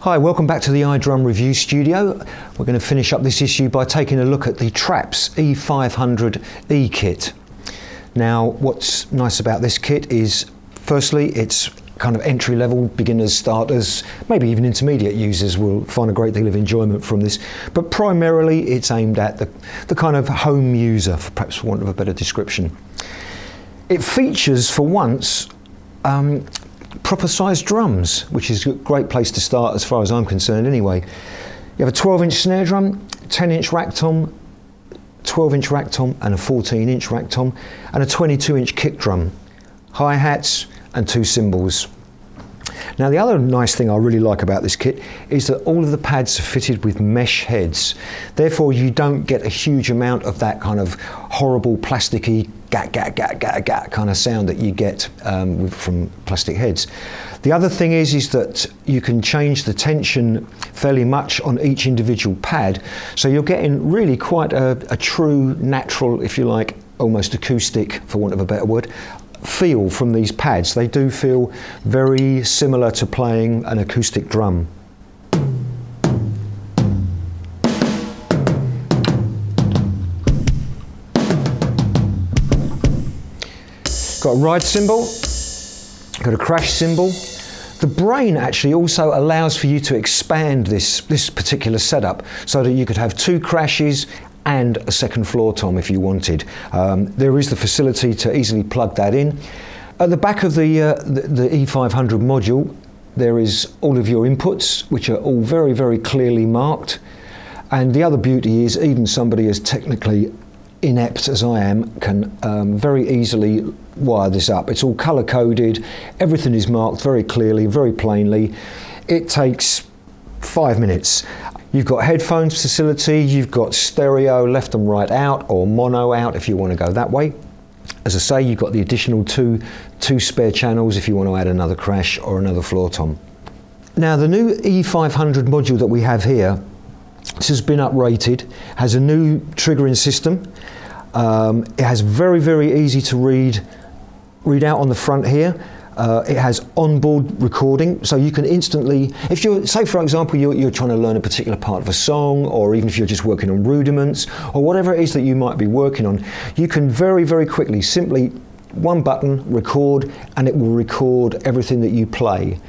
Hi, welcome back to the iDrum review studio. We're going to finish up this issue by taking a look at the Traps E500 E kit. Now, what's nice about this kit is, firstly, it's kind of entry level, beginners, starters, maybe even intermediate users will find a great deal of enjoyment from this, but primarily it's aimed at the kind of home user, for perhaps for want of a better description. It features, for once, proper sized drums, which is a great place to start as far as I'm concerned anyway. You have a 12-inch snare drum, 10-inch rack tom, 12-inch rack tom and a 14-inch rack tom, and a 22-inch kick drum, hi-hats and 2 cymbals. Now, the other nice thing I really like about this kit is that all of the pads are fitted with mesh heads. Therefore, you don't get a huge amount of that kind of horrible plasticky gat, gat, gat, gat, gat kind of sound that you get from plastic heads. The other thing is that you can change the tension fairly much on each individual pad. So you're getting really quite a true, natural, if you like, almost acoustic, for want of a better word, feel from these pads. They do feel very similar to playing an acoustic drum. Got a ride cymbal, got a crash cymbal. The brain actually also allows for you to expand this particular setup so that you could have 2 crashes and a second floor tom if you wanted. There is the facility to easily plug that in. At the back of the E500 module, there is all of your inputs, which are all very, very clearly marked. And the other beauty is even somebody as technically inept as I am can very easily wire this up. It's all color coded, everything is marked very clearly, very plainly. It takes 5 minutes. You've got headphones facility, you've got stereo left and right out, or mono out if you want to go that way. As I say, you've got the additional two spare channels if you want to add another crash or another floor tom. Now, the new E500 module that we have here, this has been uprated, has a new triggering system. It has very, very easy to read out on the front here. It has onboard recording, so you can instantly, if you're, say for example, you're trying to learn a particular part of a song, or even if you're just working on rudiments, or whatever it is that you might be working on, you can very, very quickly, simply one button, record, and it will record everything that you play.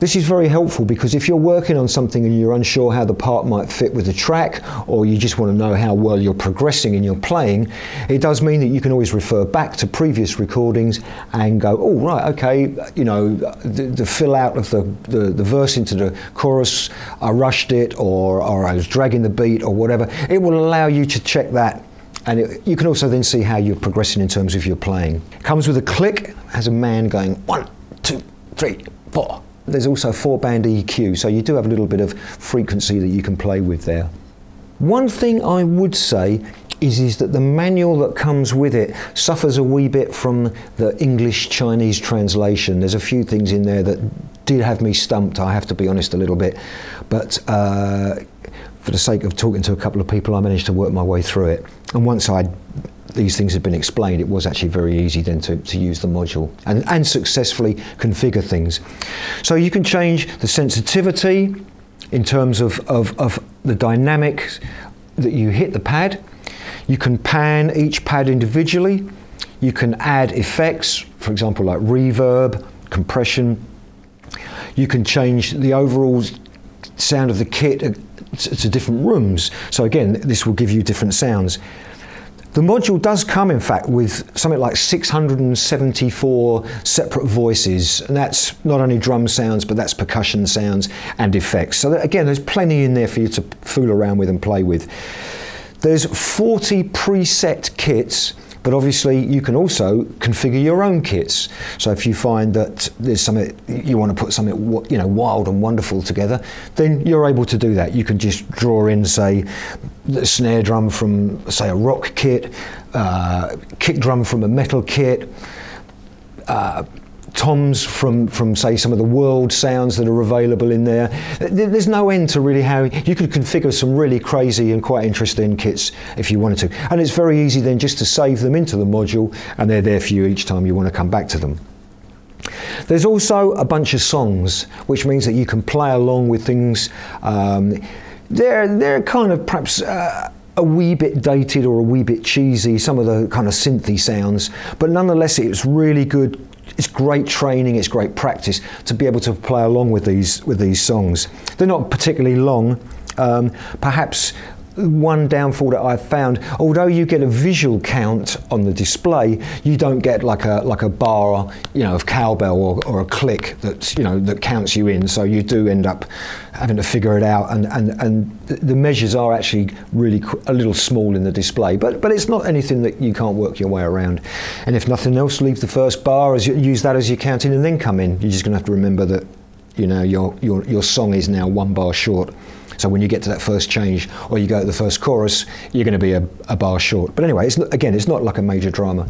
This is very helpful because if you're working on something and you're unsure how the part might fit with the track, or you just want to know how well you're progressing in your playing, it does mean that you can always refer back to previous recordings and go, oh right, okay, you know, the fill out of the verse into the chorus, I rushed it, or I was dragging the beat, or whatever. It will allow you to check that. And you can also then see how you're progressing in terms of your playing. It comes with a click, has a man going 1, 2, 3, 4. There's also 4-band EQ, so you do have a little bit of frequency that you can play with there. One thing I would say is that the manual that comes with it suffers a wee bit from the English-Chinese translation. There's a few things in there that did have me stumped, I have to be honest, a little bit. But for the sake of talking to a couple of people, I managed to work my way through it. And once these things had been explained, it was actually very easy then to use the module and successfully configure things. So you can change the sensitivity in terms of the dynamics that you hit the pad. You can pan each pad individually. You can add effects, for example, like reverb, compression. You can change the overall sound of the kit to different rooms. So again, this will give you different sounds. The module does come, in fact, with something like 674 separate voices, and that's not only drum sounds, but that's percussion sounds and effects. So that, again, there's plenty in there for you to fool around with and play with. There's 40 preset kits, but obviously you can also configure your own kits. So if you find that there's something, you want to put something, you know, wild and wonderful together, then you're able to do that. You can just draw in, say, the snare drum from, say, a rock kit, kick drum from a metal kit, toms from say some of the world sounds that are available in there. There's no end to really how you could configure some really crazy and quite interesting kits if you wanted to. And it's very easy then just to save them into the module, and they're there for you each time you want to come back to them. There's also a bunch of songs, which means that you can play along with things. They're kind of perhaps a wee bit dated or a wee bit cheesy, some of the kind of synthy sounds, but nonetheless it's really good. It's great training, it's great practice to be able to play along with these songs. They're not particularly long. Perhaps one downfall that I've found, although you get a visual count on the display, you don't get like a bar, of cowbell or a click that counts you in. So you do end up having to figure it out, and the measures are actually really a little small in the display. But it's not anything that you can't work your way around. And if nothing else, leave the first bar use that as your counting, and then come in. You're just going to have to remember that your song is now 1 bar short. So when you get to that first change, or you go to the first chorus, you're going to be a bar short. But anyway, it's not like a major drama.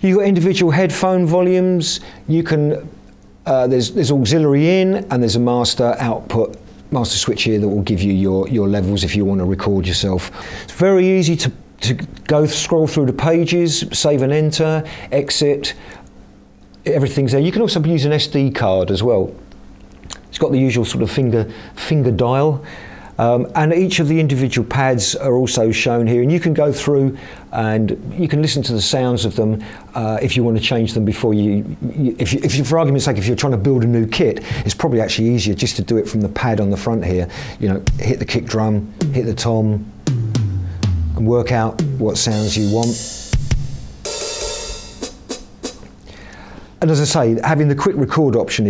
You've got individual headphone volumes. You can there's auxiliary in, and there's a master switch here that will give you your levels if you want to record yourself. It's very easy to scroll through the pages, save and enter, exit. Everything's there. You can also use an SD card as well. It's got the usual sort of finger dial, and each of the individual pads are also shown here, and you can go through and you can listen to the sounds of them if you want to change them before if you, for argument's sake, if you're trying to build a new kit, it's probably actually easier just to do it from the pad on the front here. Hit the kick drum, hit the tom, and work out what sounds you want. And as I say, having the quick record option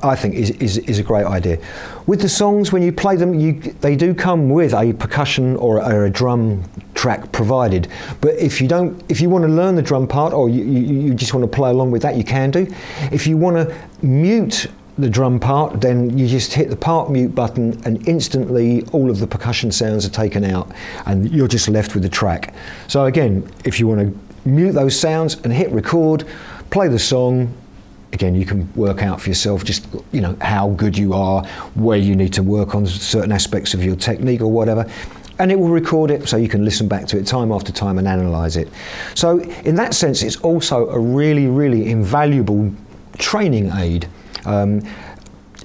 I think is a great idea. With the songs, when you play them, they do come with a percussion or a drum track provided. But if you want to learn the drum part, or you just want to play along with that, you can do. If you want to mute the drum part, then you just hit the part mute button, and instantly all of the percussion sounds are taken out, and you're just left with the track. So again, if you want to mute those sounds and hit record, play the song. Again, you can work out for yourself just how good you are, where you need to work on certain aspects of your technique or whatever, and it will record it so you can listen back to it time after time and analyze it. So in that sense, it's also a really, really invaluable training aid.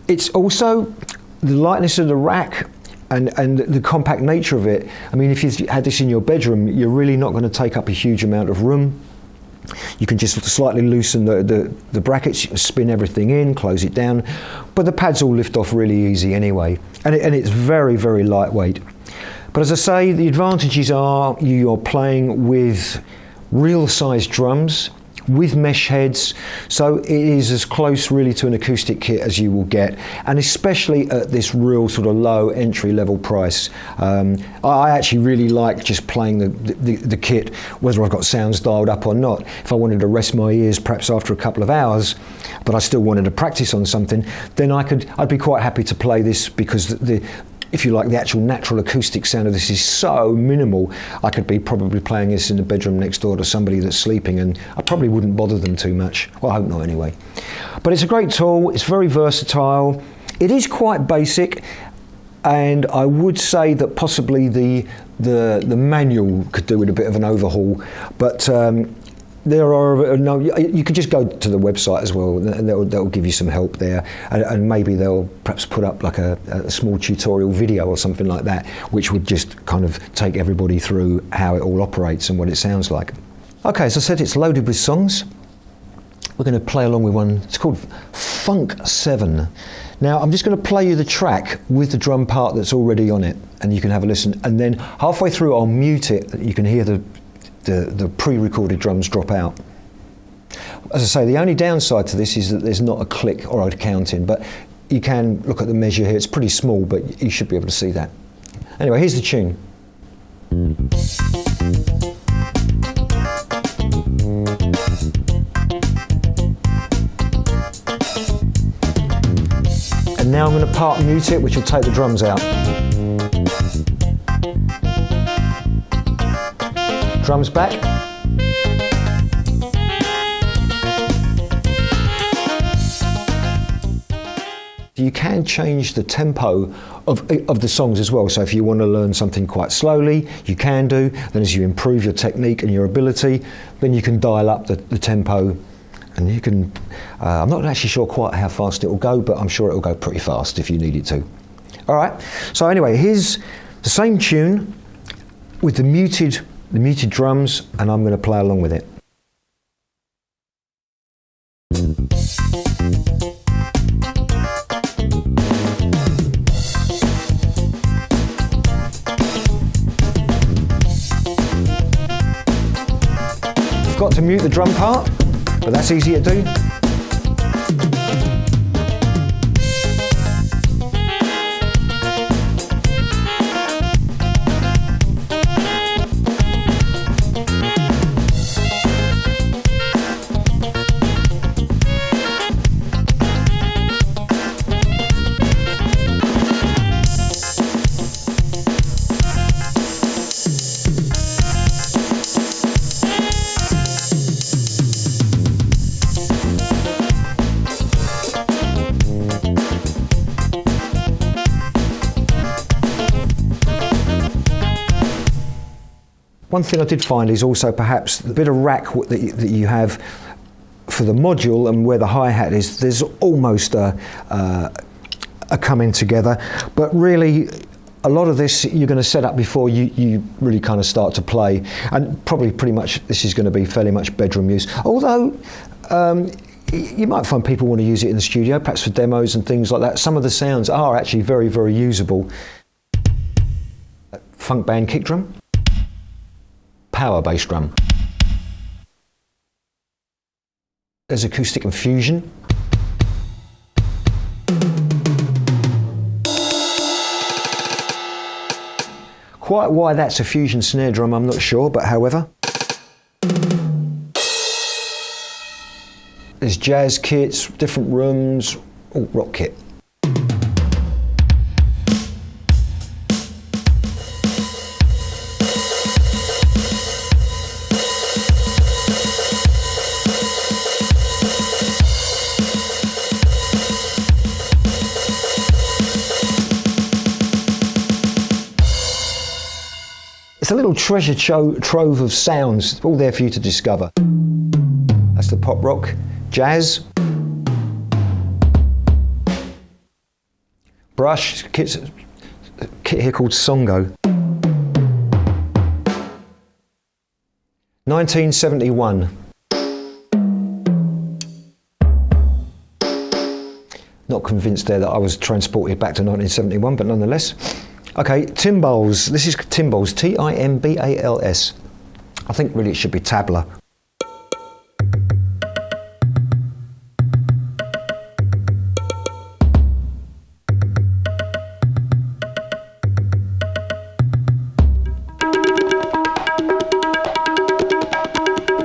It's also the lightness of the rack and the compact nature of it. I mean, if you had this in your bedroom, you're really not going to take up a huge amount of room. You can just slightly loosen the brackets, spin everything in, close it down, but the pads all lift off really easy anyway, and it's very, very lightweight. But as I say, the advantages are you're playing with real size drums with mesh heads, so it is as close really to an acoustic kit as you will get, and especially at this real sort of low entry level price. I actually really like just playing the kit, whether I've got sounds dialed up or not. If I wanted to rest my ears perhaps after a couple of hours, but I still wanted to practice on something, then I'd be quite happy to play this, because if you like, the actual natural acoustic sound of this is so minimal. I could be probably playing this in the bedroom next door to somebody that's sleeping, and I probably wouldn't bother them too much. Well, I hope not anyway. But it's a great tool, it's very versatile, it is quite basic, and I would say that possibly the manual could do with a bit of an overhaul, but you could just go to the website as well, and they'll give you some help there, and maybe they'll perhaps put up like a small tutorial video or something like that, which would just kind of take everybody through how it all operates and what it sounds like. Okay, as I said, it's loaded with songs. We're going to play along with one. It's called Funk 7. Now I'm just going to play you the track with the drum part that's already on it, and you can have a listen, and then halfway through I'll mute it. You can hear the pre-recorded drums drop out. As I say, the only downside to this is that there's not a click or a counting, but you can look at the measure here. It's pretty small, but you should be able to see that. Anyway, here's the tune. And now I'm going to part mute it, which will take the drums out. Drums back. You can change the tempo of the songs as well. So if you want to learn something quite slowly, you can do. Then as you improve your technique and your ability, then you can dial up the tempo And you can, I'm not actually sure quite how fast it will go, but I'm sure it will go pretty fast if you need it to. All right, so anyway, here's the same tune with the muted drums, and I'm going to play along with it. I've got to mute the drum part, but that's easy to do. One thing I did find is also perhaps the bit of rack that you have for the module and where the hi-hat is, there's almost a coming together, but really a lot of this you're going to set up before you really kind of start to play, and probably pretty much this is going to be fairly much bedroom use, although you might find people want to use it in the studio, perhaps for demos and things like that. Some of the sounds are actually very, very usable. Funk band kick drum. Power bass drum. There's acoustic and fusion. Quite why that's a fusion snare drum, I'm not sure, but however. There's jazz kits, different rooms, all rock kit. It's a little treasure trove of sounds, all there for you to discover. That's the pop rock, jazz, brush, kit here called Songo. 1971. Not convinced there that I was transported back to 1971, but nonetheless. Okay, timbals. This is timbals, Timbals. I think really it should be tabla.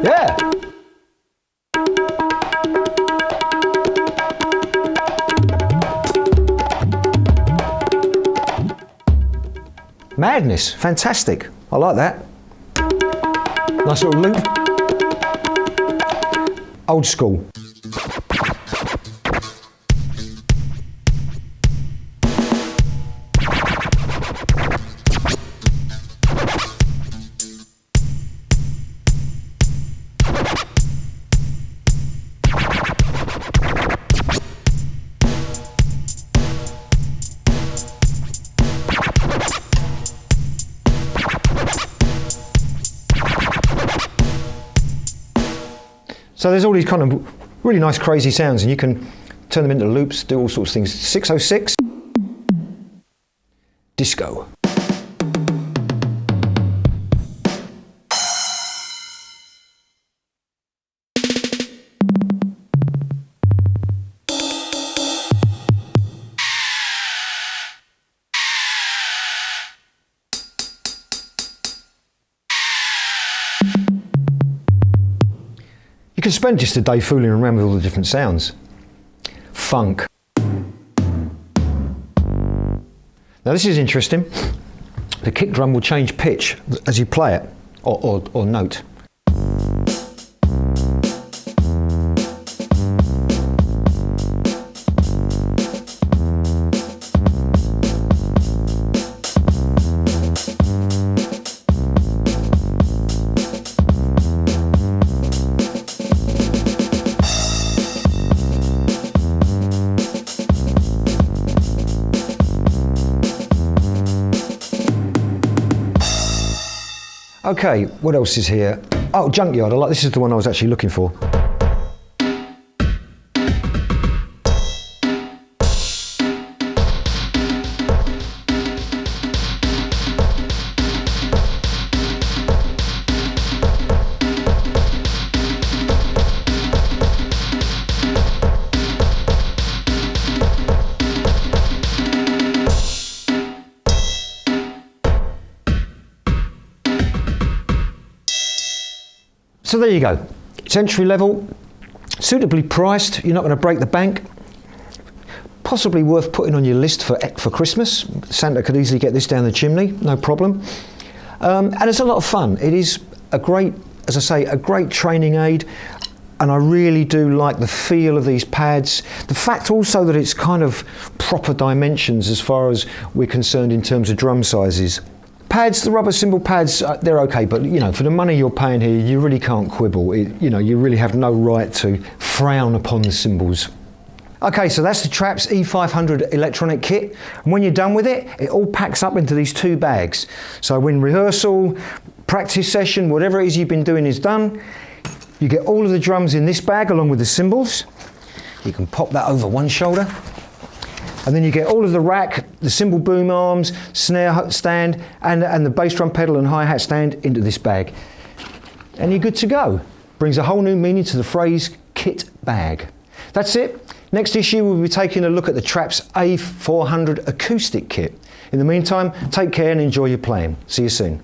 Yeah. Madness, fantastic. I like that. Nice little loop. Old school. So there's all these kind of really nice crazy sounds, and you can turn them into loops, do all sorts of things. 606, disco. You can spend just a day fooling around with all the different sounds. Funk. Now this is interesting. The kick drum will change pitch as you play it, or note. Okay, what else is here? Oh, Junkyard. This is the one I was actually looking for. So there you go. It's entry level, suitably priced. You're not going to break the bank. Possibly worth putting on your list for Christmas. Santa could easily get this down the chimney, no problem. And it's a lot of fun. It is a great, as I say, a great training aid. And I really do like the feel of these pads. The fact also that it's kind of proper dimensions as far as we're concerned in terms of drum sizes. Pads, the rubber cymbal pads, they're okay, but you know, for the money you're paying here, you really can't quibble. You know, you really have no right to frown upon the cymbals. Okay, so that's the Traps E500 electronic kit. And when you're done with it, it all packs up into these 2 bags. So when rehearsal, practice session, whatever it is you've been doing is done, you get all of the drums in this bag along with the cymbals. You can pop that over one shoulder. And then you get all of the rack, the cymbal boom arms, snare stand, and the bass drum pedal and hi-hat stand into this bag. And you're good to go. Brings a whole new meaning to the phrase kit bag. That's it. Next issue, we'll be taking a look at the Traps A400 acoustic kit. In the meantime, take care and enjoy your playing. See you soon.